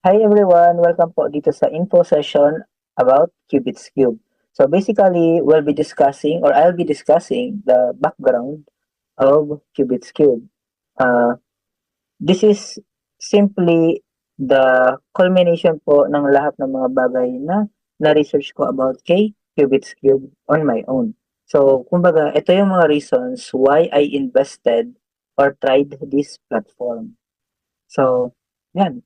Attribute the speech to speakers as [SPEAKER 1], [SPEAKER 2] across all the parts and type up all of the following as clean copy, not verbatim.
[SPEAKER 1] Hi everyone, welcome po dito sa info session about Qubits Cube. So basically, I'll be discussing the background of Qubits Cube. Uh, this is simply the culmination po ng lahat ng mga bagay na na-research ko about kay Qubits Cube on my own. So, kumbaga, ito yung mga reasons why I invested or tried this platform. So, yan.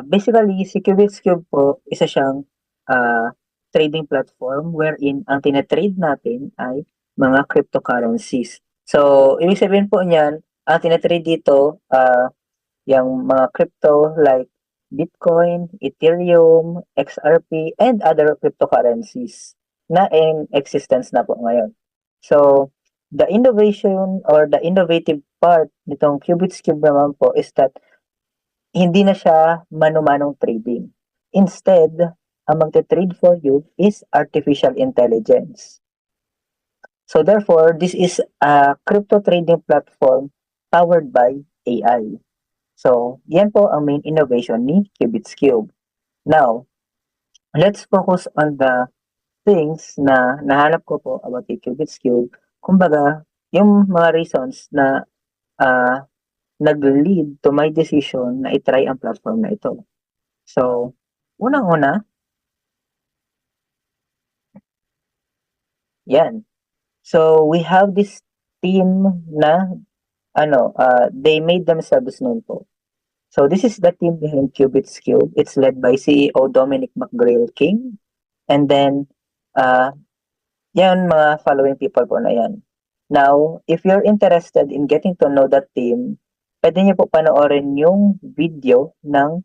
[SPEAKER 1] Basically, si Cubits Cube po, isa siyang ah, trading platform wherein ang tina-trade natin ay mga cryptocurrencies. So, ibig sabihin po niyan, ang tina-trade dito, yung mga crypto like Bitcoin, Ethereum, XRP, and other cryptocurrencies na in existence na po ngayon. So, the innovation or the innovative part nitong Cubits Cube naman po is that hindi na siya mano-manong trading. Instead, ang magte-trade for you is artificial intelligence. So therefore, this is a crypto trading platform powered by AI. So, yan po ang main innovation ni Qubits Cube. Now, let's focus on the things na nahanap ko po about the Qubits Cube. Kumbaga, yung mga reasons na ah, nag-lead to my decision na itry ang platform na ito. So, unang-una, yan. So, we have this team na, they made themselves known po. So, this is the team behind Qubits Cube. It's led by CEO Dominic McGrail King. And then, uh, yan, mga following people po na yan. Now, if you're interested in getting to know that team, pwede niyo po panoorin yung video ng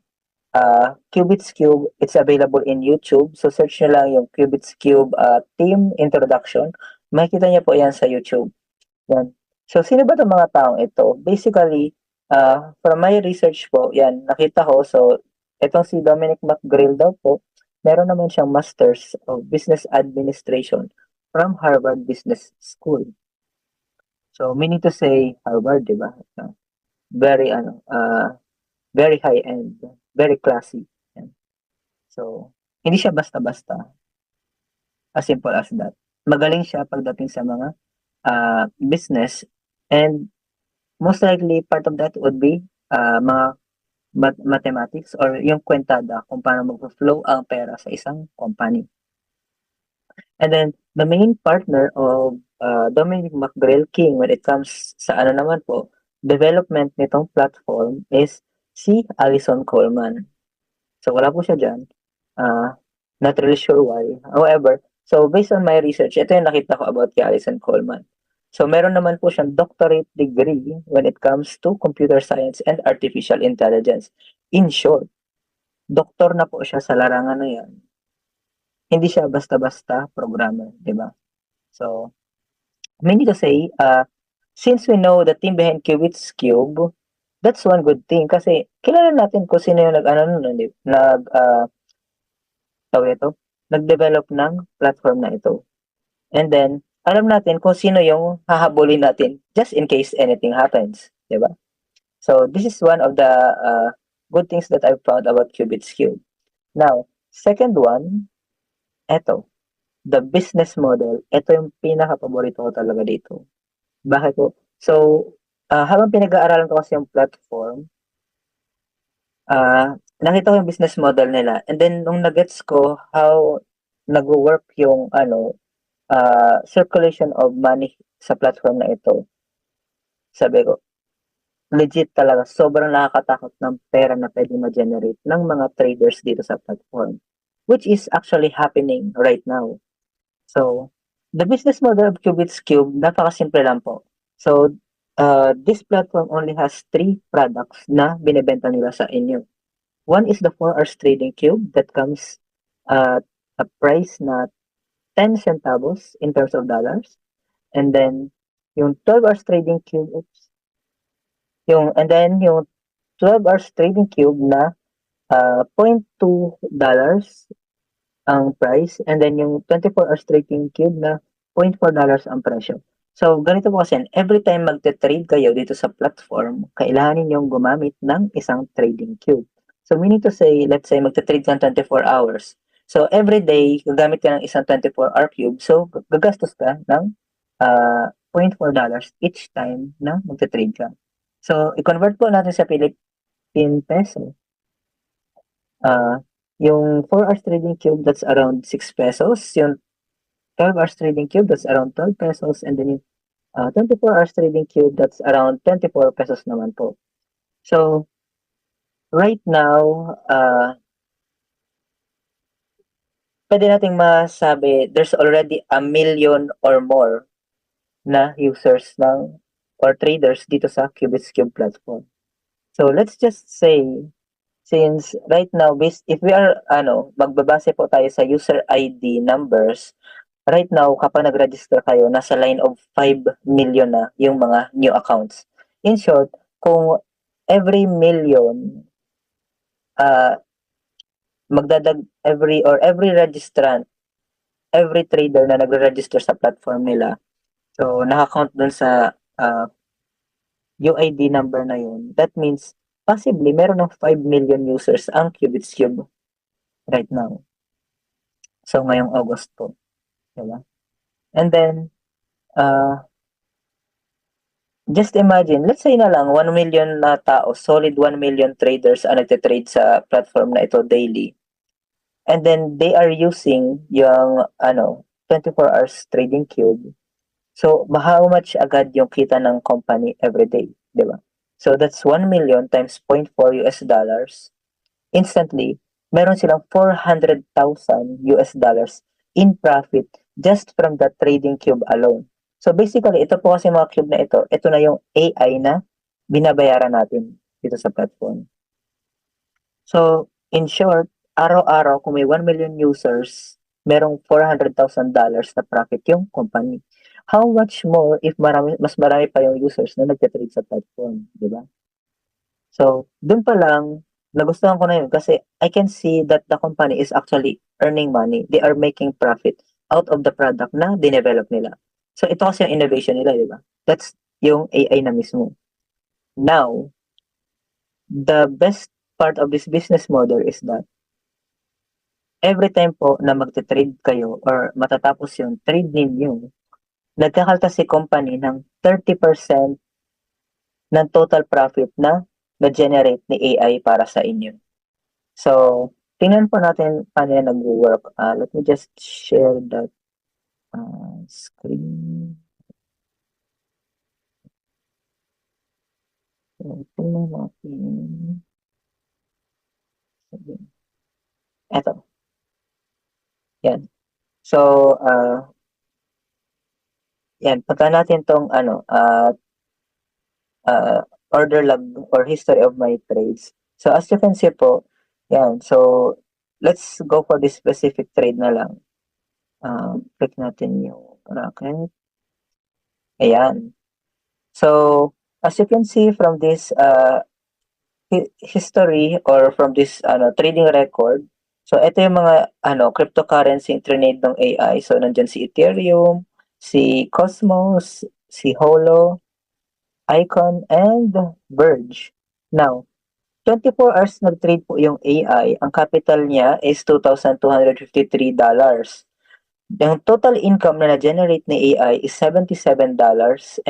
[SPEAKER 1] Qubits Cube. It's available in YouTube. So, search nyo lang yung Qubits Cube team introduction. Makikita niyo po yan sa YouTube. Yan. So, sino ba itong mga taong ito? Basically, from my research po, yan, nakita ko. So, itong si Dominic McGrail daw po, meron naman siyang Masters of Business Administration from Harvard Business School. So, meaning to say, Harvard, di ba? Very, very high-end, very classy. Yan. So, hindi siya basta-basta. As simple as that. Magaling siya pagdating sa mga business, and most likely part of that would be mga mathematics or yung kwentada kung paano mag-flow ang pera sa isang company. And then the main partner of Dominic McGrail King when it comes sa ano naman po, development nitong platform is si Alison Coleman. So wala po siya dyan. Not really sure why. However, so based on my research, ito yung nakita ko about kay Alison Coleman. So meron naman po siyang doctorate degree when it comes to computer science and artificial intelligence. In short, doktor na po siya sa larangan na yan. Hindi siya basta-basta programmer, di ba? So, meaning to say, since we know the team behind Qubits Cube, that's one good thing kasi kilala natin kung sino yung nag-develop ng platform na ito. And then, alam natin kung sino yung hahabulin natin just in case anything happens, di ba? So, this is one of the good things that I've found about Qubits Cube. Now, second one, eto, the business model. Ito yung pinaka-paborito ko talaga dito. Bakit po? So, habang pinag-aaralan ko kasi yung platform, nakita ko yung business model nila. And then, nung nagets ko how nag-work yung circulation of money sa platform na ito, sabi ko, legit talaga, sobrang nakakatakot ng pera na pwede ma-generate ng mga traders dito sa platform, which is actually happening right now. So, the business model of Qubits Cube, napakasimple lang po. So, this platform only has 3 products na binebenta nila sa inyo. One is the 4 hours trading cube that comes at a price na 10 centavos in terms of dollars. And then, yung 12 hours trading cube, yung 12 hours trading cube na $0.2 ang price, and then yung 24 hours trading cube na $0.4 ang presyo. So, ganito po kasi, every time magte-trade kayo dito sa platform, kailangan ninyong gumamit ng isang trading cube. So meaning to say, let's say magte-trade ka ng 24 hours. So every day, gagamit ka ng isang 24-hour cube. So gagastos ka ng $0.4 each time na magte-trade ka. So i-convert po natin sa Philippine peso. Yung 4 hours trading cube, that's around 6 pesos. Yung 12 hours trading cube, that's around 12 pesos. And then yung 24 hours trading cube, that's around 24 pesos naman po. So, right now, pwede nating masabi, there's already 1 million or more na users ng or traders dito sa Cubits Cube platform. So, let's just say, since right now, if we are, magbabase po tayo sa user ID numbers, right now, kapag nag-register kayo, nasa line of 5 million na yung mga new accounts. In short, kung every million, every registrant, every trader na nagre-register sa platform nila, so naka-count dun sa UID number na yun, that means possibly meron ng 5 million users ang Cubits Cube right now. So ngayong August po. Diba? And then, just imagine, let's say na lang 1 million na tao, solid 1 million traders ang nagte-trade sa platform na ito daily. And then they are using yung 24 hours trading cube. So how much agad yung kita ng company every day, 'di ba? So that's 1 million times $0.4. Instantly, meron silang $400,000 in profit just from the trading cube alone. So basically, ito po kasi mga cube na ito na yung AI na binabayaran natin dito sa platform. So, in short, araw-araw kung may 1 million users, merong $400,000 na profit yung company. How much more if mas marami pa yung users na nagte-trade sa platform, di ba? So, dun pa lang, nagustuhan ko na yun kasi I can see that the company is actually earning money. They are making profit out of the product na dinevelop nila. So, ito kasi yung innovation nila, di ba? That's yung AI na mismo. Now, the best part of this business model is that every time po na magte-trade kayo or matatapos yung trade ninyo, nagkakaltas si company ng 30% ng total profit na na-generate ni AI para sa inyo. So, tingnan po natin paano yan nag-work. Let me just share that screen. So, tingnan natin. Eto. Yan. So, yan. Punta natin tong order log or history of my trades. So, as you can see po, yan. So, let's go for this specific trade na lang. Click natin yung bracket. Ayan. So, as you can see from this history or from this trading record, so ito yung mga cryptocurrency trade ng AI. So, nandyan si Ethereum, si Cosmos, si Holo, Icon, and Verge. Now, 24 hours nag-trade po yung AI. Ang capital niya is $2,253. Yung total income na na-generate ni AI is $77.52.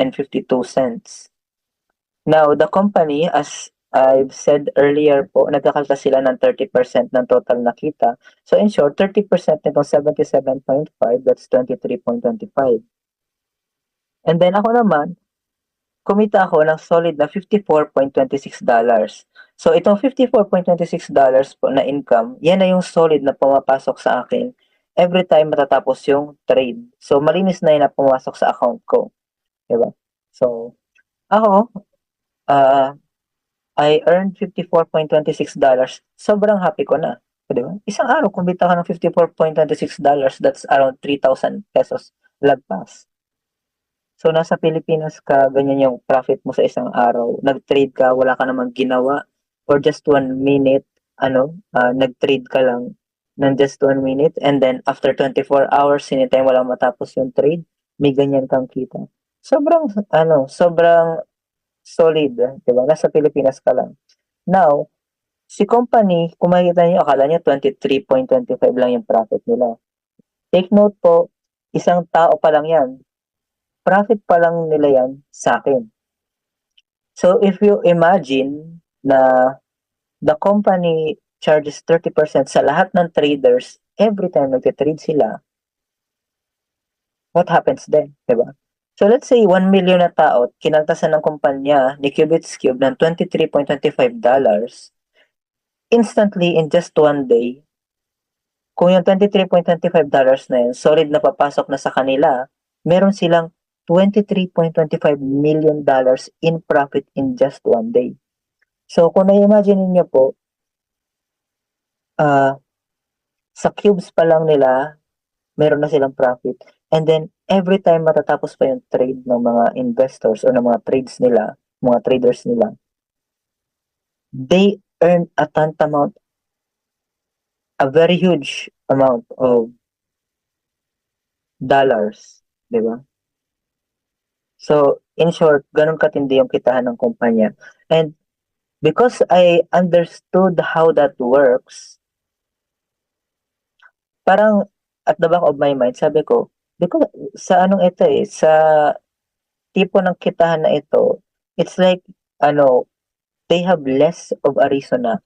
[SPEAKER 1] Now, the company, as I've said earlier po, nagkakaltas sila ng 30% ng total na kita. So, in short, 30% nitong 77.5, that's 23.25. And then ako naman, kumita ako ng solid na $54.26. So, itong $54.26 po na income, yan na yung solid na pumapasok sa akin every time matatapos yung trade. So, malinis na yun na pumasok sa account ko. Diba? So, ako, I earned $54.26. Sobrang happy ko na. Diba? Isang araw, kumita ka ng $54.26, that's around 3,000 pesos lagpas. So, nasa Pilipinas ka, ganyan yung profit mo sa isang araw. Nag-trade ka, wala ka namang ginawa. For just 1 minute, nag-trade ka lang ng just 1 minute. And then, after 24 hours, anytime walang matapos yung trade, may ganyan kang kita. Sobrang solid, diba? Nasa Pilipinas ka lang. Now, Si company, kung makikita niyo, akala niyo 23.25 lang yung profit nila. Take note po, isang tao pa lang yan. Profit pa lang nila yan sa akin. So if you imagine na the company charges 30% sa lahat ng traders every time nagtitrade sila, what happens then, di ba? So let's say 1 million na tao, kinaltasan ng kumpanya ni Qubits Cube ng $23.25, instantly in just one day, kung yung $23.25 na yun, solid na papasok na sa kanila, meron silang $23.25 million in profit in just one day. So kung na-imagine niyo po, ah sa cubes pa lang nila, meron na silang profit. And then, every time matatapos pa yung trade ng mga investors o ng mga trades nila, mga traders nila, they earn a tantamount, a very huge amount of dollars. Di ba? So, in short, ganun katindi yung kitahan ng kumpanya. And because I understood how that works, parang at the back of my mind, sabi ko, because sa anong ito sa tipo ng kitahan na ito, it's like, ano, they have less of a reason na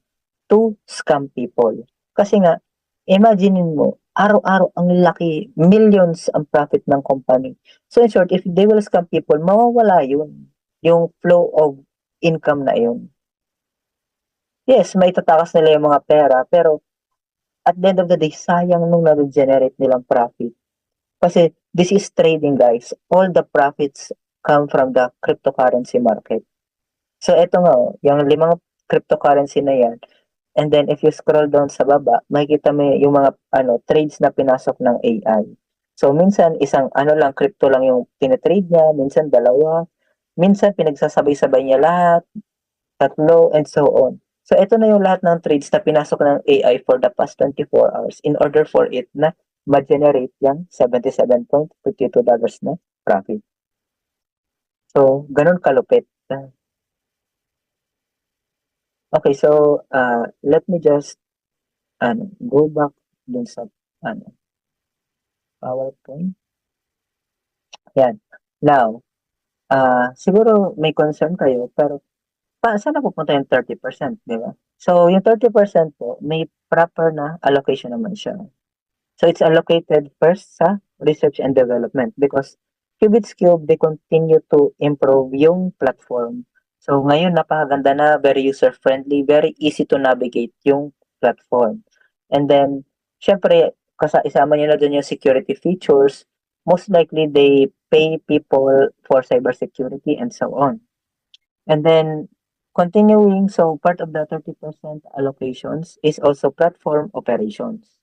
[SPEAKER 1] to scam people. Kasi nga, imaginein mo, araw-araw ang laki, millions ang profit ng company. So in short, if they will scam people, mawawala yun. Yung flow of income na yun. Yes, may tatakas nila yung mga pera, pero at the end of the day, sayang nung na-generate nilang profit. Kasi this is trading, guys. All the profits come from the cryptocurrency market. So eto nga, yung 5 cryptocurrency na yan. And then if you scroll down sa baba, makikita mo yung mga trades na pinasok ng AI. So minsan isang lang crypto lang yung tine-trade niya, minsan dalawa, minsan pinagsasabay-sabay niya lahat, tatlo, and so on. So ito na yung lahat ng trades na pinasok ng AI for the past 24 hours in order for it na ma-generate yung $77.52 na profit. So, ganun kalupit. Okay, so let me just go back dun sa PowerPoint. Yan. Now, siguro may concern kayo, pero saan napupunta yung 30%, di ba? So, yung 30% po, may proper na allocation naman siya. So, it's allocated first sa research and development because Qubits Cube, they continue to improve yung platform. So, ngayon, napakaganda na, very user-friendly, very easy to navigate yung platform. And then, syempre, isama nyo na dun yung security features. Most likely, they pay people for cybersecurity and so on. And then, continuing, so part of the 30% allocations is also platform operations.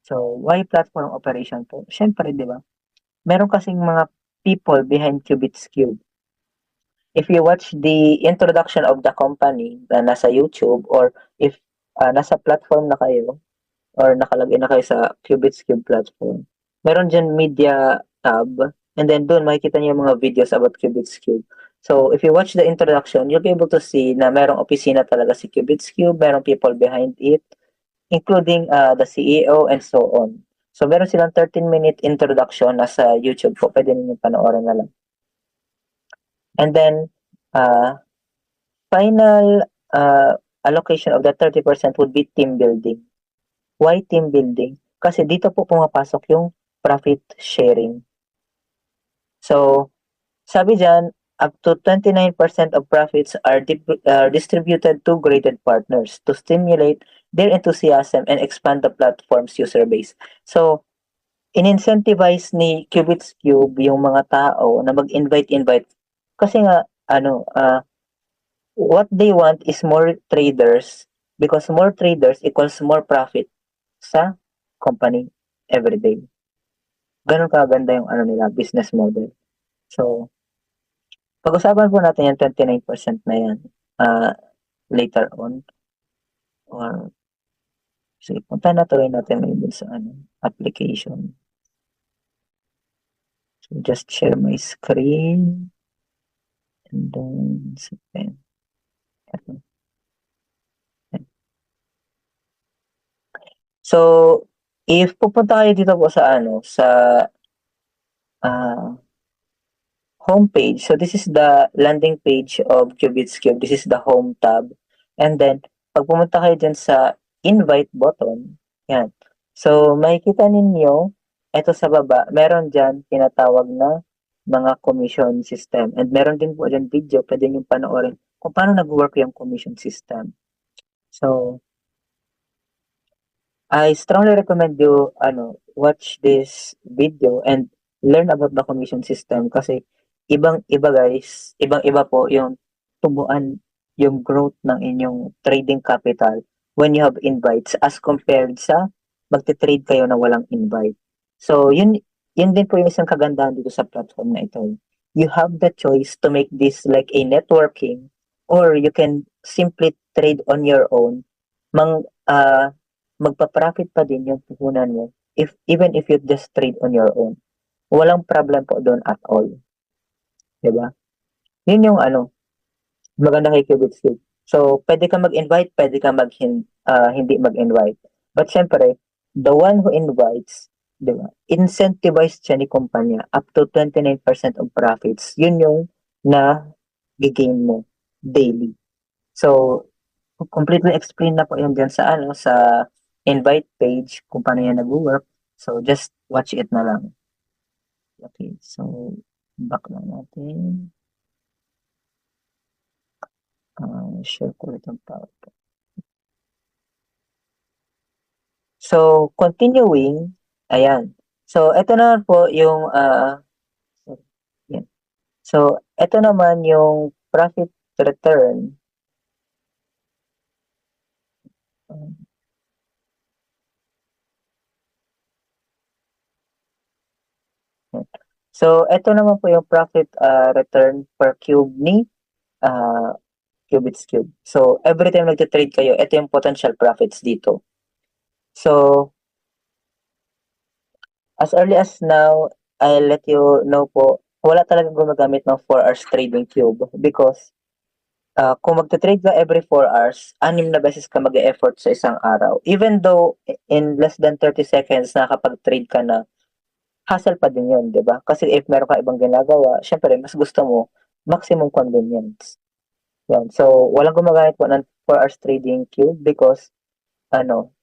[SPEAKER 1] So, why platform operation po? Siyempre, di ba? Meron kasing mga people behind Qubits Cube. If you watch the introduction of the company na nasa YouTube or if nasa platform na kayo or nakalagay na kayo sa Qubits Cube platform, meron dyan media tab and then doon makikita niyo yung mga videos about Qubits Cube. So, if you watch the introduction, you'll be able to see na merong opisina talaga si Qubits Cube, merong people behind it, including the CEO and so on. So, meron silang 13-minute introduction na sa YouTube po. Pwede ninyo panoorin na lang. And then, final allocation of the 30% would be team building. Why team building? Kasi dito po pumapasok yung profit sharing. So, sabi dyan, up to 29% of profits are distributed to graded partners to stimulate their enthusiasm and expand the platform's user base. So, in-incentivize ni Qubits Cube yung mga tao na mag-invite. Kasi nga, what they want is more traders because more traders equals more profit sa company every day. Ganun kaganda yung nila, business model. So, pag-usapan po natin yung 29% na yan later on. Or, sige, punta na tuloy natin ngayon sa application. So, just share my screen. And then, So, if pupunta kayo dito po sa ano, sa ah, homepage. So, this is the landing page of Qubits Cube. This is the home tab. And then, pag pumunta kayo dyan sa invite button, yan. So, makikita ninyo, eto sa baba, meron dyan tinatawag na mga commission system. And meron din po dyan video, pwede nyo panoorin kung paano nag-work yung commission system. So, I strongly recommend you watch this video and learn about the commission system kasi ibang-iba guys, ibang-iba po yung tubuan yung growth ng inyong trading capital when you have invites as compared sa magte-trade kayo na walang invite. So yun din po yung isang kagandahan dito sa platform na ito. You have the choice to make this like a networking or you can simply trade on your own. Magpa-profit pa din yung puhunan mo even if you just trade on your own. Walang problem po doon at all. 'Di ba? Yun yung maganda kay Cubitscape. So, pwede ka mag-invite, pwede ka hindi mag-invite. But syempre, the one who invites, 'di ba? Incentivized siya ni kumpanya up to 29% of profits. Yun yung na gain mo daily. So, completely explain na po yun dyan sa sa invite page kung paano yan nag-work. So, just watch it na lang. Okay, so, back lang natin. Share ko ulit ang PowerPoint. So, continuing, ayan. So, ito naman po yung, yan. So, ito naman yung profit return. So, ito naman po yung profit return per cube ni Qubits Cube. So, every time nagte-trade kayo, ito yung potential profits dito. So, as early as now, I'll let you know po, wala talagang gumagamit ng 4 hours trading cube because kung magte-trade ka every 4 hours, 6 na beses ka mag-e-effort sa isang araw. Even though in less than 30 seconds nakakapag-trade ka na, hassle pa din yun, di ba? Kasi if meron ka ibang ginagawa, syempre, mas gusto mo maximum convenience. Yan. So, walang gumagamit po ng 4 hours trading cube because ano,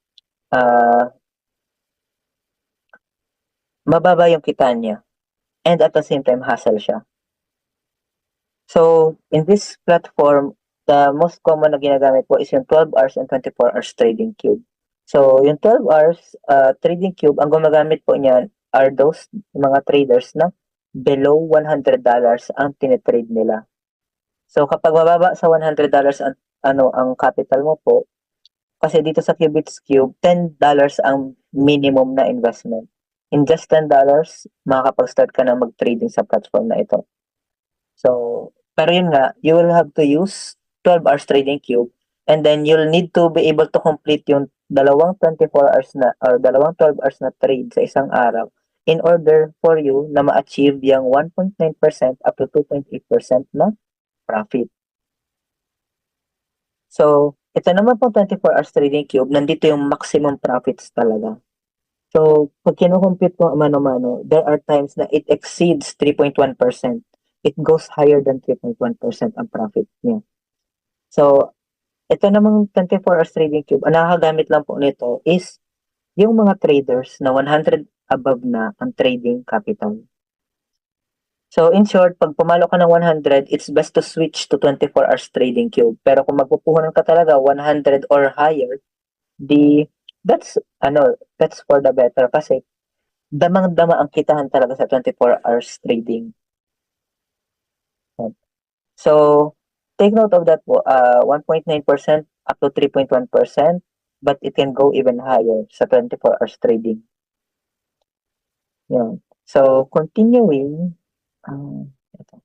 [SPEAKER 1] mababa yung kita niya and at the same time hassle siya. So, in this platform, the most common na ginagamit po is yung 12 hours and 24 hours trading cube. So, yung 12 hours trading cube, ang gumagamit po niyan are those mga traders na below $100 ang tinitrade nila. So, kapag mababa sa $100 ang capital mo po, kasi dito sa Qubits Cube, $10 ang minimum na investment. In just $10, makakapag-start ka na mag-trading sa platform na ito. So, pero yun nga, you will have to use 12 hours trading cube and then you'll need to be able to complete yung dalawang 24 hours na or dalawang 12 hours na trade sa isang araw in order for you na ma-achieve yung 1.9% up to 2.8% na profit. So, ito naman pong 24 hours trading cube, nandito yung maximum profits talaga. So, pag kino-compute mo mano-mano, there are times na it exceeds 3.1%. It goes higher than 3.1% ang profit niya. So, ito namang 24 hours trading cube, ang nakakagamit lang po nito is yung mga traders na 100 above na ang trading capital. So, in short, pag pumalo ka ng 100, it's best to switch to 24 hours trading cube. Pero kung magpupuhunan ka talaga 100 or higher, that's for the better kasi damang-dama ang kitahan talaga sa 24 hours trading. So, take note of that po, 1.9% up to 3.1%, but it can go even higher sa 24 hours trading. Yan. So, continuing, ito.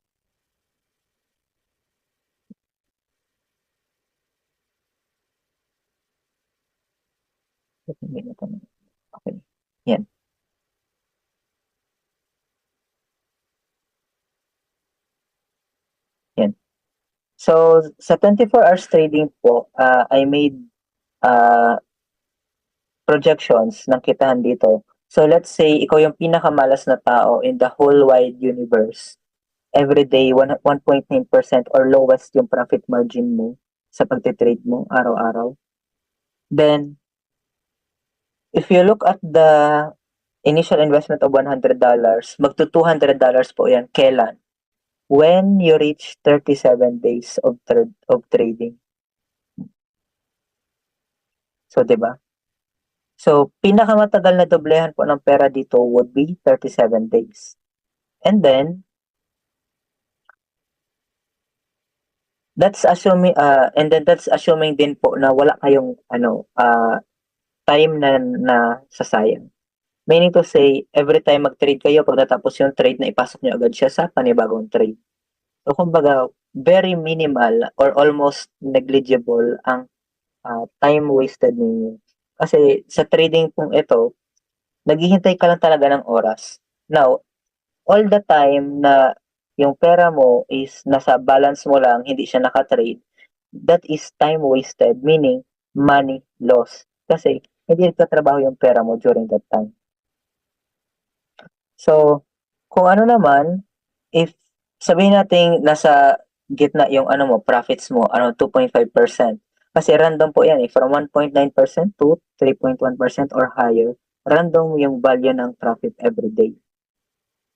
[SPEAKER 1] Okay. Yan. Yan. So, sa 24 hours trading po, I made projections ng kitahan dito. So let's say ikaw yung pinakamalas na tao in the whole wide universe. Every day, 1.9% or lowest yung profit margin mo sa pagte-trade mo araw-araw. Then, if you look at the initial investment of $100, magto $200 po yan. Kailan? When you reach 37 days of trading. So, 'di ba? So, pinakamatagal na doblehan po ng pera dito would be 37 days. And then, that's assuming din po na wala kayong time na sasayang. Meaning to say, every time mag-trade kayo, pagkatapos yung trade na ipasok nyo agad siya sa panibagong trade. So, kumbaga, very minimal or almost negligible ang time wasted ninyo. Kasi sa trading pong ito, naghihintay ka lang talaga ng oras. Now, all the time na yung pera mo is nasa balance mo lang, hindi siya nakatrade, that is time wasted, meaning money loss. Kasi hindi nagtatrabaho yung pera mo during that time. So, kung ano naman, if sabihin natin nasa gitna yung profits mo, 2.5%. Kasi random po yan from 1.9% to 3.1% or higher. Random yung value ng profit every day.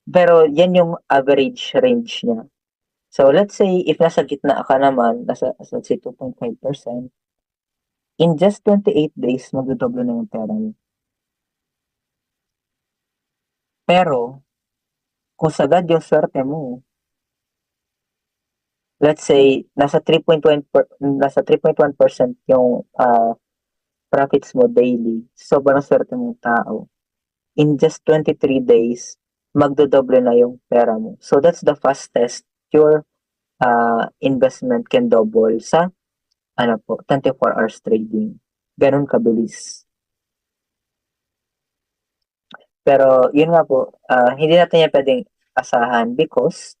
[SPEAKER 1] Pero yan yung average range niya. So, let's say, if nasa gitna ka naman, let's say 2.5%, in just 28 days, magdodoble na yung pera mo. Pero, kung sagad yung swerte mo, let's say, nasa 3.1% yung profits mo daily, sobrang swerte mong tao, in just 23 days, magdodoble na yung pera mo. So, that's the fastest your investment can double sa 24 hours trading. Ganun kabilis. Pero, yun nga po, hindi natin yan pwedeng asahan because,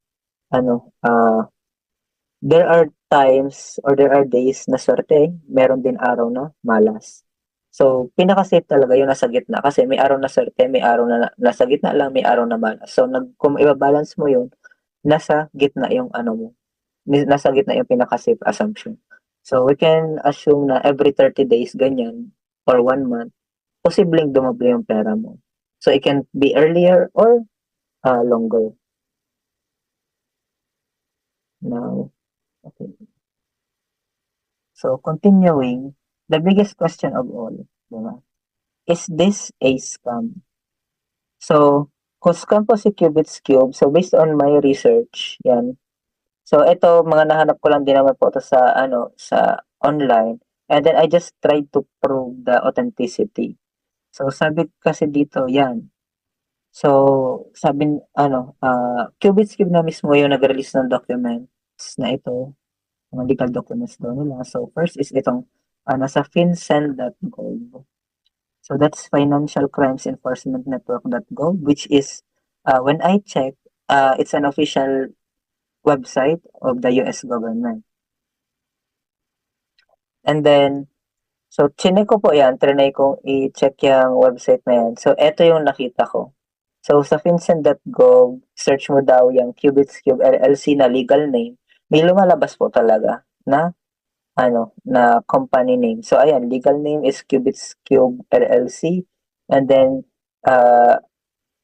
[SPEAKER 1] there are times or there are days na swerte, meron din araw na malas. So, pinaka-safe talaga yung nasa gitna kasi may araw na swerte, may araw na nasa gitna lang, may araw na malas. So, kung i-balance mo yun, nasa gitna yung mo, nasa gitna yung pinaka-safe assumption. So, we can assume na every 30 days ganyan or 1 month, posibleng dumoble yung pera mo. So, it can be earlier or longer. Now, okay. So, continuing, the biggest question of all, diba? Is this a scam? So, kung scam po si Qubits Cube, so based on my research, yan. So, ito, mga nahanap ko lang din naman po ito sa, sa online. And then, I just tried to prove the authenticity. So, sabi kasi dito, yan. So, sabi, Qubits Cube na mismo yung nag-release ng documents na ito, mga legal documents daw nila. So, first is itong, nasa fincen.gov. So, that's Financial Crimes Enforcement Network.gov, which is, when I check, it's an official website of the US government. And then, so, chinek ko po yan, trinay kong i-check yung website na yan. So, eto yung nakita ko. So, sa fincen.gov, search mo daw yung Qubits Cube LLC na legal name. May lumalabas po talaga na na company name. So, ayan, legal name is Qubits Cube LLC. And then,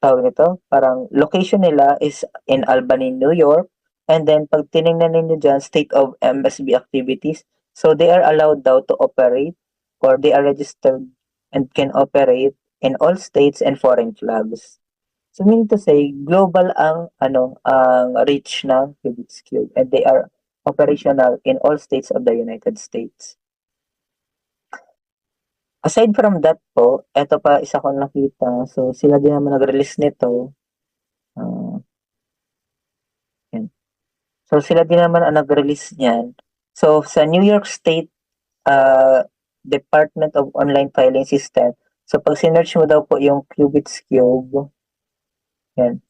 [SPEAKER 1] tawag nito, parang location nila is in Albany, New York. And then, pag tinignan ninyo dyan, state of MSB activities. So, they are allowed daw to operate or they are registered and can operate in all states and foreign flags. So, meaning to say, global ang reach ng Qubits Cube and they are operational in all states of the United States. Aside from that po, eto pa isa kong nakita. So, sila din naman nag-release nito. Yan. So, sila din naman ang nag-release niyan. So, sa New York State Department of Online Filing System, so pag sinerch mo daw po yung Qubits Cube, yan.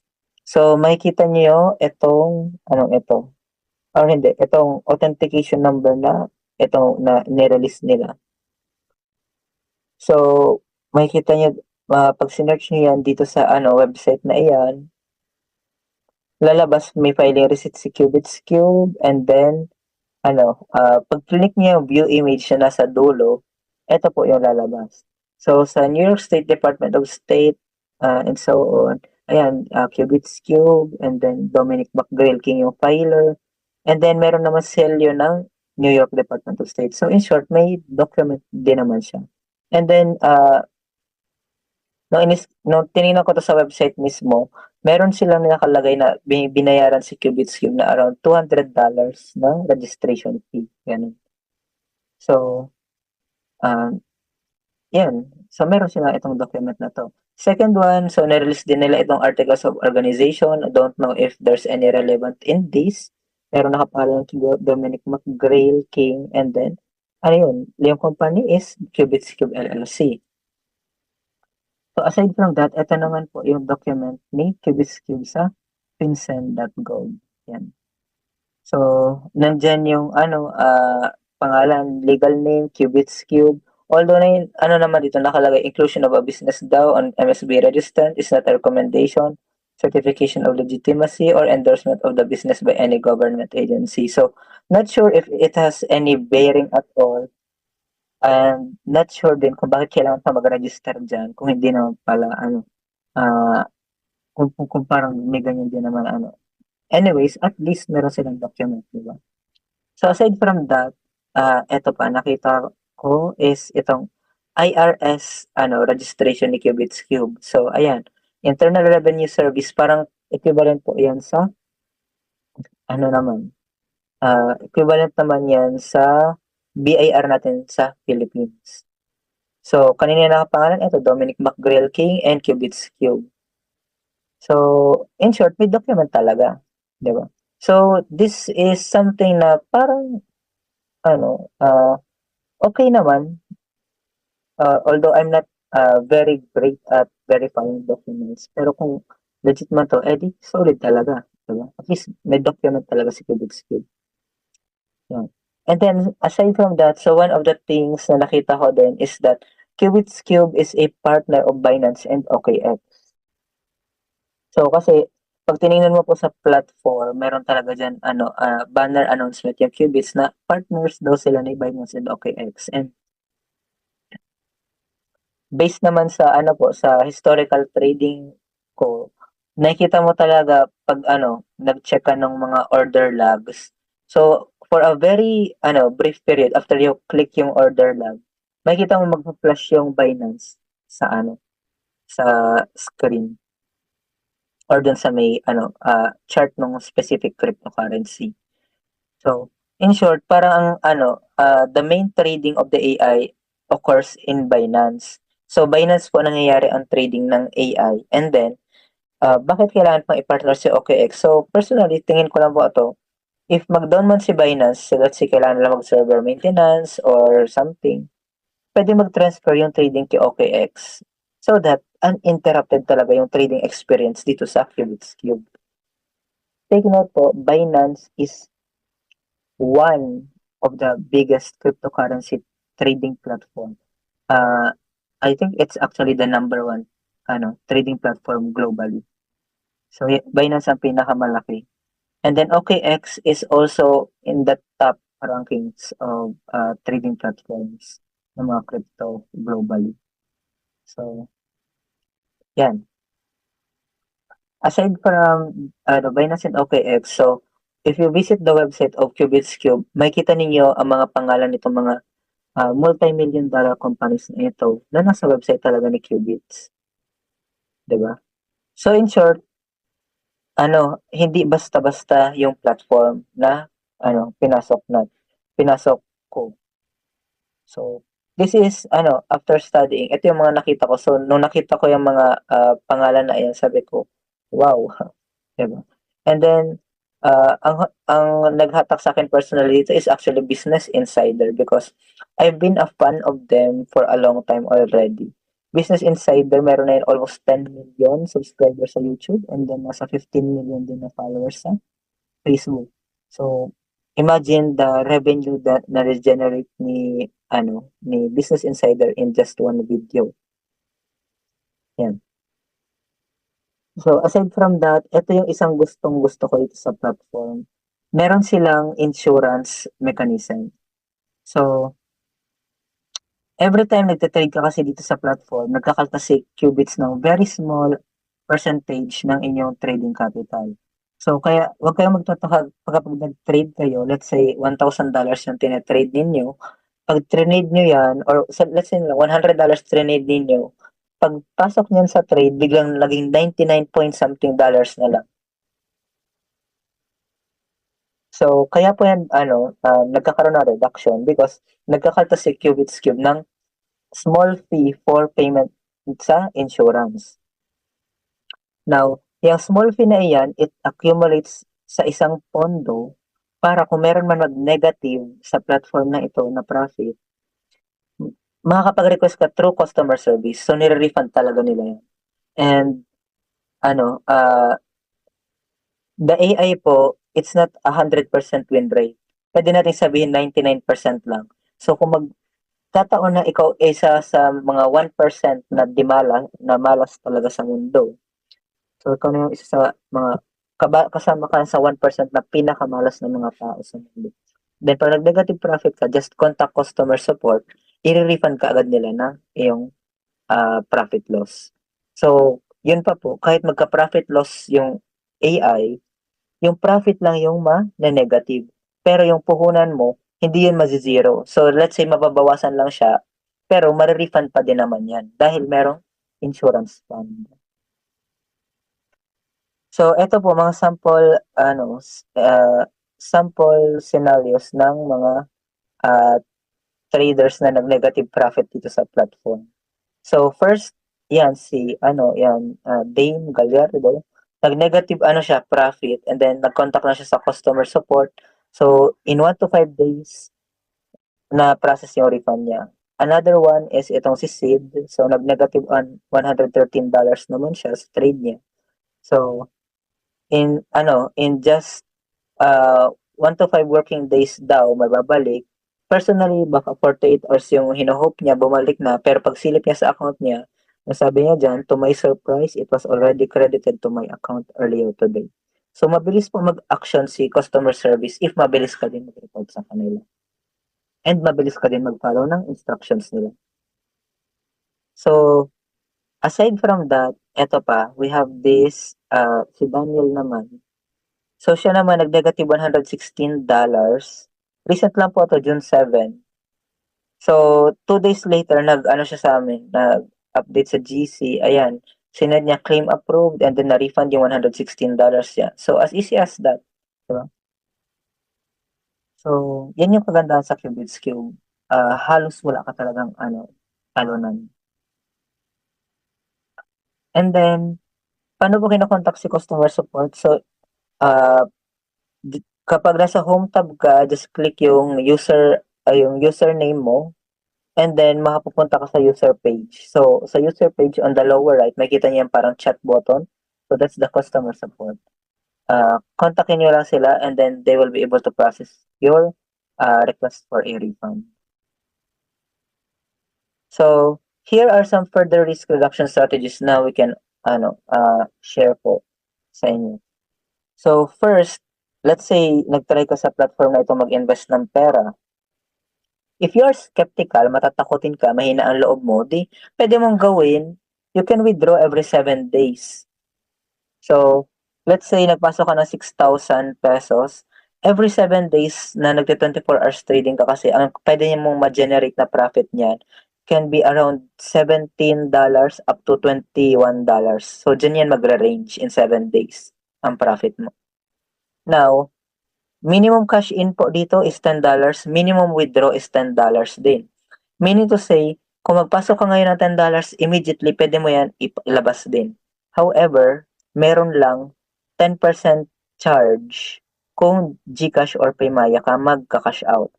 [SPEAKER 1] So, makikita niyo itong, ito? Or hindi, itong authentication number na itong na nirelease nila. So, makikita niyo, pag sinearch niyo yan dito sa website na iyan, lalabas may filing receipt si Qubits Cube, and then pag click niyo yung view image na nasa dulo, eto po yung lalabas. So, sa New York State Department of State, and so on, ayan, Qubits Cube, and then Dominic McGrail King yung filer, and then meron naman selyo ng New York Department of State. So, in short, may document din naman siya. And then, nung tinignan ko 'to sa website mismo, meron silang nakalagay na binayaran si Qubits Cube na around $200 na registration fee, gano'n. So, um, 'yan. So, meron silang itong document na 'to. Second one, so na-release din nila itong Articles of Organization. I don't know if there's any relevant in this, pero nakapangalan Dominic McGrail King, and then ano yun, yung company is Qubits Cube LLC. So, aside from that, ito naman po yung document ni Qubits Cube sa FinCEN.gov. Yan. So, nandiyan yung pangalan, legal name, Qubits Cube. Although naman dito nakalagay, inclusion of a business daw on MSB registrant is not a recommendation, certification of legitimacy, or endorsement of the business by any government agency. So, not sure if it has any bearing at all. And not sure din kung bakit kailangan pa mag-register dyan kung hindi naman pala kung parang may ganyan din naman Anyways, at least meron silang document, di ba? So aside from that, eto pa nakita ko is itong IRS registration ni Qubits Cube. So ayan, Internal Revenue Service, parang equivalent po 'yan sa equivalent naman 'yan sa BIR natin sa Philippines. So kanina nakapangalan ito, Dominic McGrail King and Qubits Cube. So in short, may document talaga, 'di ba? So this is something na parang okay naman, although I'm not very great at verifying documents, pero kung legit man 'to, eh, solid talaga, 'di ba? At least may document talaga si Qubits Cube, 'yan. And then aside from that, so one of the things na nakita ko din is that Qubits Cube is a partner of Binance and OKX. So kasi 'pag tiningnan mo po sa platform, meron talaga diyan banner announcement yung Qubits na partners daw sila ni Binance and OKX, and based naman sa sa historical trading ko, nakikita mo talaga 'pag nag-check ka ng mga order logs. So, for a very brief period after you click yung order log, makikita mo magfa-flash yung Binance sa sa screen or dun sa may chart ng specific cryptocurrency. So, in short, parang the main trading of the AI occurs in Binance. So, Binance po nangyayari ang trading ng AI. And then, bakit kailangan pang i-partner si OKX? So, personally, tingin ko lang po ito, if mag-down man si Binance, so let's say kailangan lang mag-server maintenance or something, pwede mag-transfer yung trading kay OKX so that uninterrupted talaga yung trading experience dito sa Qubits Cube. Take note po, Binance is one of the biggest cryptocurrency trading platform. I think it's actually the number one trading platform globally. So Binance ang pinakamalaki. And then OKX is also in the top rankings of trading platforms ng mga crypto globally. So yan. Aside from Binance and OKX, so if you visit the website of Qubits Cube, makikita ninyo ang mga pangalan nitong mga multi-million dollar companies na ito na nasa website talaga ni Qubits. 'Di ba? So in short, hindi basta-basta yung platform na pinasok ko. So this is after studying, ito yung mga nakita ko. So nung nakita ko yung mga pangalan na ayan, sabi ko, wow, 'di ba? And then ang naghatak sa akin personally dito is actually Business Insider, because I've been a fan of them for a long time already. Business Insider, meron na yun almost 10 million subscribers sa YouTube, and then nasa 15 million din na followers sa Facebook. So, imagine the revenue that na-regenerate ni Business Insider in just one video. Yan. So, aside from that, ito yung isang gustong-gusto ko dito sa platform. Meron silang insurance mechanism. So, every time nagte-trade ka kasi dito sa platform, nagkakaltas si Qubits ng very small percentage ng inyong trading capital. So, kaya huwag kayong magtataka kapag nag-trade kayo, let's say $1,000 yung tine-trade ninyo, pag trade nyo yan, or let's say $100 trade ninyo, pagpasok niyan sa trade, biglang naging 99 point something dollars na lang. So, kaya po yan, nagkakaroon ng reduction because nagkakaltas si Qubits Cube ng small fee for payment sa insurance. Now, yung small fee na iyan, it accumulates sa isang pondo para kung meron man mag-negative sa platform na ito na profit, makakapag-request ka through customer service. So, nire-refund talaga nila yan. And, ano, the AI po, it's not 100% win rate. Pwede natin sabihin 99% lang. So, kung magkataon na ikaw isa sa mga 1% na na malas talaga sa mundo. So, ikaw na yung isa sa mga kasama ka sa 1% na pinakamalas na mga tao sa mundo. Then, pag nag-negative profit ka, just contact customer support, i-refund ka agad nila na yung profit loss. So, yun pa po, kahit magka-profit loss yung AI, yung profit lang yung ma-negative. Pero yung puhunan mo, hindi yun mazi-zero. So, let's say mababawasan lang siya, pero ma-refund pa din naman yan dahil merong insurance fund. So, eto po mga sample scenarios ng mga traders na nag-negative profit dito sa platform. So, first, yan Dane Gallardo, nag-negative siya profit and then nag-contact na siya sa customer support. So, in 1 to 5 days na process yung refund niya. Another one is itong si Sid. So, nag-negative on $113 naman siya sa trade niya. So, in just 1 to 5 working days daw mababalik. Personally, baka 48 hours yung hino-hope niya bumalik na, pero pag silip niya sa account niya, nasabi niya dyan, to my surprise, it was already credited to my account earlier today. So, mabilis po mag-action si customer service if mabilis ka din mag-report sa kanila. And mabilis ka din mag-follow ng instructions nila. So, aside from that, eto pa, we have this, si Daniel naman. So, siya naman nag-negative $116. Recent lang po ito, June 7. So, 2 days later, siya sa amin, nag-update sa GC. Ayan, sinend niya claim approved and then na-refund yung $116 niya. So, as easy as that. Diba? So, yan yung kagandahan sa Qubits Cube. Halos wala ka talagang talunan. And then, paano po kinakontakt si customer support? So, kapag nasa home tab ka, just click yung username mo and then makapupunta ka sa user page. So, sa user page on the lower right, makita niyo yung parang chat button. So, that's the customer support. Kontakin nyo lang sila and then they will be able to process your request for a refund. So, here are some further risk reduction strategies na we can share po sa inyo. So, first, let's say nagtry ka sa platform na ito mag-invest ng pera. If you are skeptical, matatakotin ka, mahina ang loob mo, di pwede mong gawin, you can withdraw every 7 days. So, let's say nagpasok ka ng 6,000 pesos, every 7 days na nagte-24 hours trading ka kasi, ang pwede niya mong ma-generate na profit niyan can be around $17 up to $21. So, dyan yan magre-range in 7 days ang profit mo. Now, minimum cash in po dito is $10, minimum withdraw is $10 din. Meaning to say, kung magpasok ka ngayon ng $10, immediately pwede mo yan ilabas din. However, meron lang 10% charge kung GCash or Paymaya ka magka-cash out.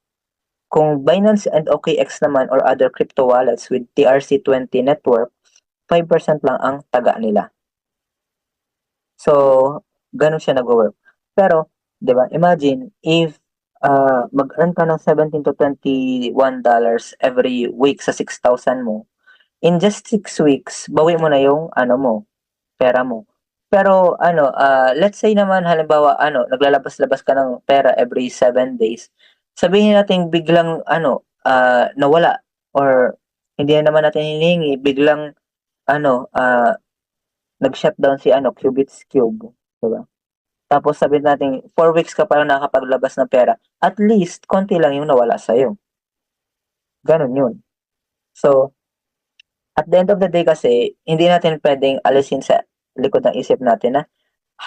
[SPEAKER 1] Kung Binance and OKX naman or other crypto wallets with TRC20 network, 5% lang ang taga nila. So, ganun siya nag-work. Pero, di ba, imagine if mag-earn ka ng $17 to $21 every week sa 6,000 mo, in just 6 weeks, bawi mo na yung ano mo, pera mo. Pero ano, let's say naman halimbawa ano, naglalabas-labas ka ng pera every 7 days. Sabihin natin biglang ano, nawala or hindi na naman natin hinihingi, biglang ano, nag-shutdown si ano, Cubits Cube, 'di ba? Tapos sabihin natin 4 weeks ka pa lang nakakapaglabas ng pera, at least konti lang yung nawala sa'yo, gano'n 'yun. So, at the end of the day kasi, hindi natin puwedeng alisin sa likod ng isip natin na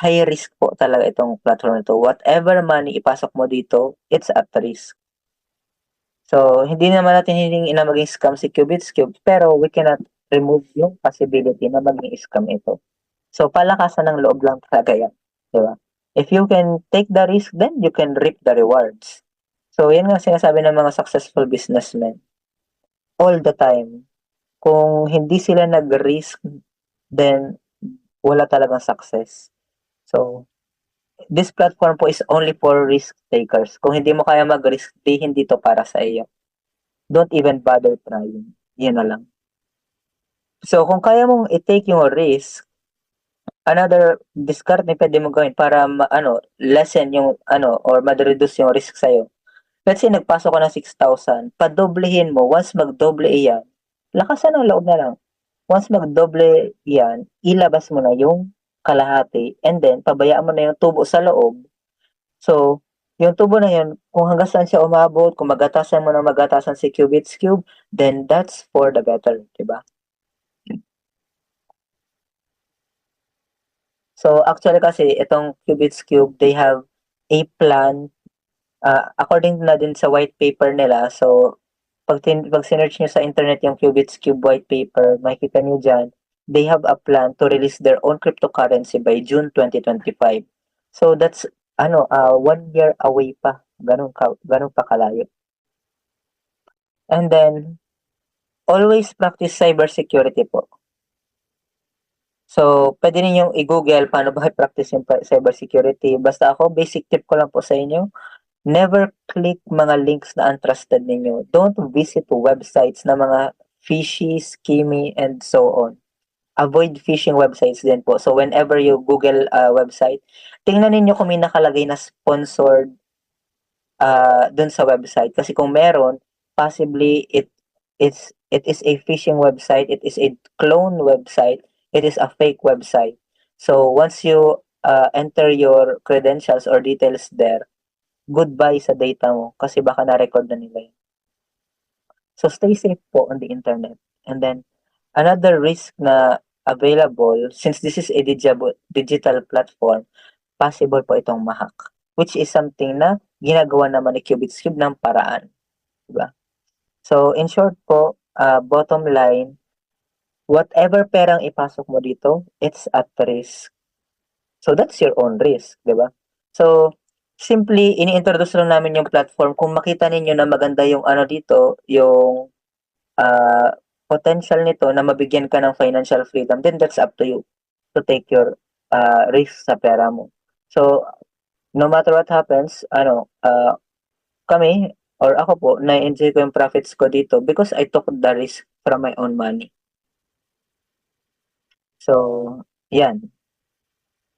[SPEAKER 1] high risk po talaga itong platform na 'to. Whatever money ipasok mo dito, it's at risk. So, hindi naman natin hinihingi na maging scam si Cubits Cube, pero we cannot remove yung possibility na maging scam ito. So, palakasan ng loob lang talaga yan, 'di ba? If you can take the risk, then you can reap the rewards. So, yan nga sinasabi ng mga successful businessmen all the time. Kung hindi sila nag-risk, then wala talagang success. So, this platform po is only for risk takers. Kung hindi mo kaya mag-risk, hindi to para sa iyo. Don't even bother trying. Yun na lang. So, kung kaya mong i-take yung risk, another discard na pwede mo gawin para ano, lessen yung ano, or ma-reduce yung risk sa'yo. Let's say, nagpasok ka ng 6,000, padoblehin mo, once magdoble iyan, lakasan ng loob na lang. Once magdoble yan, ilabas mo na yung kalahati, and then, pabayaan mo na yung tubo sa loob. So, yung tubo na yun, kung hanggang saan siya umabot, kung magatasan mo na magatasan si Cubits Cube, then that's for the better, diba? So, actually kasi, itong Cubits Cube, they have a plan, according na din sa white paper nila. So, pag sinearch nyo sa internet yung Cubits Cube white paper, makikita nyo dyan, they have a plan to release their own cryptocurrency by June 2025. So, that's, 1 year away pa. Ganun pa kalayo. And then, always practice cybersecurity po. So, pwede ninyong i-google paano ba i-practice yung cybersecurity. Basta ako, basic tip ko lang po sa inyo, never click mga links na untrusted ninyo. Don't visit websites na mga fishy, scammy, and so on. Avoid phishing websites din po. So, whenever you Google a website, tingnan ninyo kung may nakalagay na sponsored dun sa website. Kasi kung meron, possibly it is a phishing website, it is a clone website, it is a fake website. So once you enter your credentials or details there, goodbye sa data mo kasi baka na-record na nila yun. So stay safe po on the internet. And then another risk na available, since this is a digital platform, possible po itong ma-hack, which is something na ginagawa naman ni Cubits Cube ng paraan, diba? So, in short po, bottom line, whatever perang ipasok mo dito, it's at risk. So, that's your own risk, diba? So, simply, ini-introduce lang namin yung platform. Kung makita ninyo na maganda yung ano dito, yung potential nito na mabigyan ka ng financial freedom, then that's up to you to take your risk sa pera mo. So, no matter what happens, kami or ako po, na-enjoy ko yung profits ko dito because I took the risk from my own money. So, yan.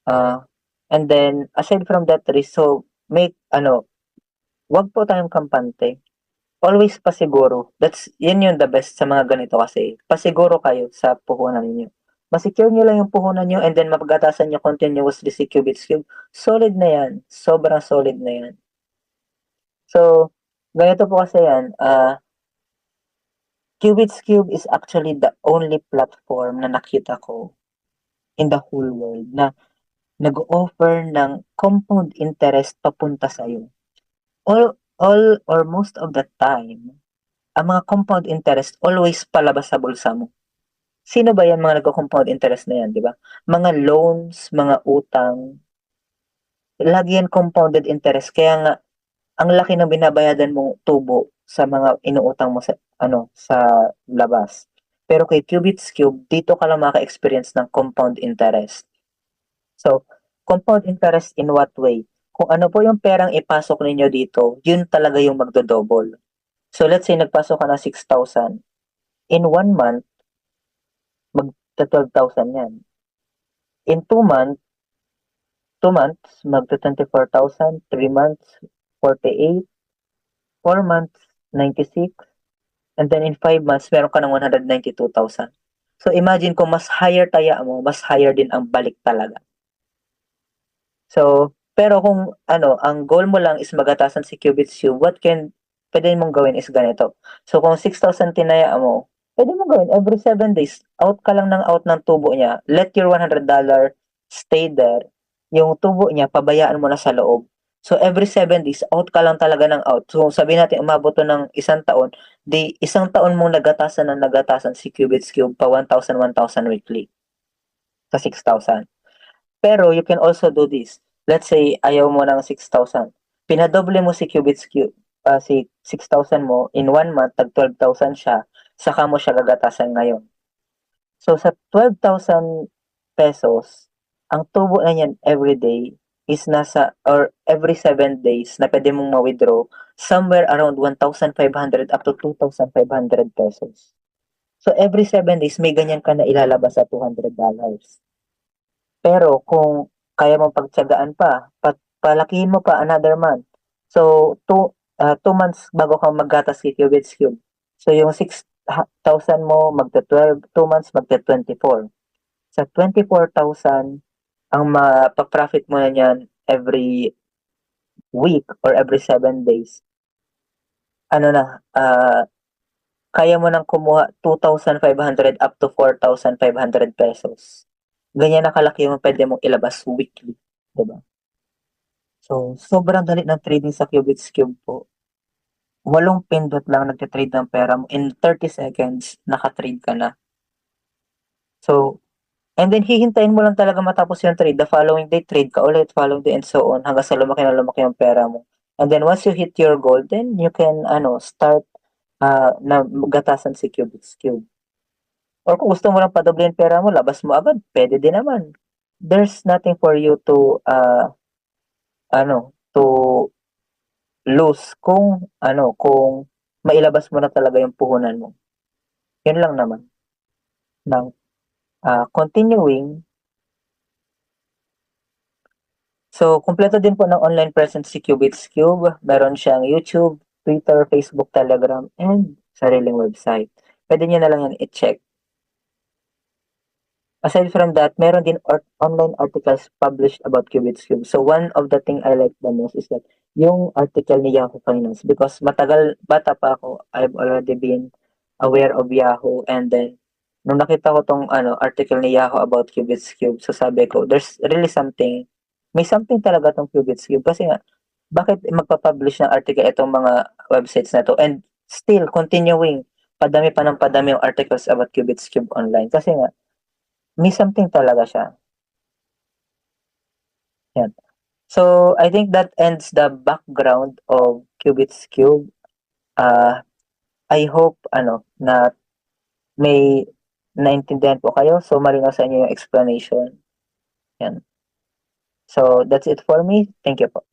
[SPEAKER 1] And then, aside from that risk, so, wag po tayong kampante. Always pasiguro. Yan yung the best sa mga ganito kasi. Pasiguro kayo sa puhunan niyo. Masecure nyo lang yung puhunan nyo and then mapagatasan nyo continuously si Cubits Cube. Solid na yan. Sobrang solid na yan. So, ganito po kasi yan. Cubits Cube is actually the only platform na nakita ko in the whole world na nag-offer ng compound interest papunta sa'yo. All or most of the time, ang mga compound interest always palabas sa bulsa mo. Sino ba yan mga nagko-compound interest na yan, di ba? Mga loans, mga utang, lagi yan compounded interest. Kaya nga, ang laki ng binabayadan mong tubo sa mga inuutang mo sa labas. Pero kay Cubits Cube, dito ka lang maka-experience ng compound interest. So, compound interest in what way? Kung ano po yung perang ipasok ninyo dito, yun talaga yung magdo-double. So, let's say nagpasok ka ng 6,000. In 1 month, sa 12,000 yan. In 2 months, magta-24,000, 3 months, 48, 4 months, 96, and then in 5 months, meron ka ng 192,000. So imagine kung mas higher taya mo, mas higher din ang balik talaga. So, pero kung ano, ang goal mo lang is magatasan si Cubits Cube, pwede mong gawin is ganito. So, kung 6,000 tinaya mo, pwede mong gawin every 7 days, out ka lang ng out ng tubo niya. Let your $100 stay there. Yung tubo niya, pabayaan mo na sa loob. So, every 7 days, out ka lang talaga ng out. So, sabihin natin, umabot to ng 1 taon, di isang taon mong nagatasan si Cubits Cube pa 1,000, 1,000 weekly sa 6,000. Pero you can also do this. Let's say ayaw mo ng 6,000. Pinadoble mo si Cubits Cube, si 6,000 mo, in 1 month, tag 12,000 siya, saka mo siya gagatasan ngayon. So sa 12,000 pesos, ang tubo na yan every day is or every 7 days na pwede mong ma-withdraw, somewhere around 1,500 up to 2,500 pesos. So every 7 days, may ganyan ka na ilalabas sa $200. Pero kung kaya mong pagtiyagaan pa, palakihin mo pa another month. So, 2 months bago ka maggatas kay Cubits Cube. So, yung 6,000 mo, magta-12, 2 months, magta-24. Sa 24,000, ang mapaprofit mo na niyan every week or every 7 days, ano na, kaya mo nang kumuha 2,500 up to 4,500 pesos. Ganyan na kalaki yung pwede mong ilabas weekly, diba? So, sobrang dali ng trading sa Cubits Cube po. 8 pindot lang nagte-trade ng pera mo. In 30 seconds, naka-trade ka na. So, and then hihintayin mo lang talaga matapos yung trade. The following day, trade ka ulit, following day, and so on, hanggang sa lumaki na lumaki yung pera mo. And then once you hit your goal, then you can start na gatasan si Cubits Cube. Or kung gusto mo lang padoblein pera mo, labas mo agad, pwede din naman. There's nothing for you to to lose kung mailabas mo na talaga yung puhunan mo. Yun lang naman. Ng continuing, so kumpleto din po ng online presence si Cubits Cube. Meron siyang YouTube, Twitter, Facebook, Telegram, and sariling website. Pwede niyo na lang yan i-check. Aside from that, meron din online articles published about Cubits Cube. So one of the thing I like the most is that yung article ni Yahoo Finance, because bata pa ako, I've already been aware of Yahoo, and then nung nakita ko tong article ni Yahoo about Cubits Cube, so sabi ko, there's really may something talaga tong Cubits Cube, kasi nga, bakit magpa-publish ng article itong mga websites na to, and still continuing, padami pa ng padami yung articles about Cubits Cube online, kasi nga, may something talaga siya. Yan. So, I think that ends the background of Cubits Cube. I hope na may naintindihan po kayo. So, malinaw sa inyo yung explanation. Yan. So, that's it for me. Thank you po.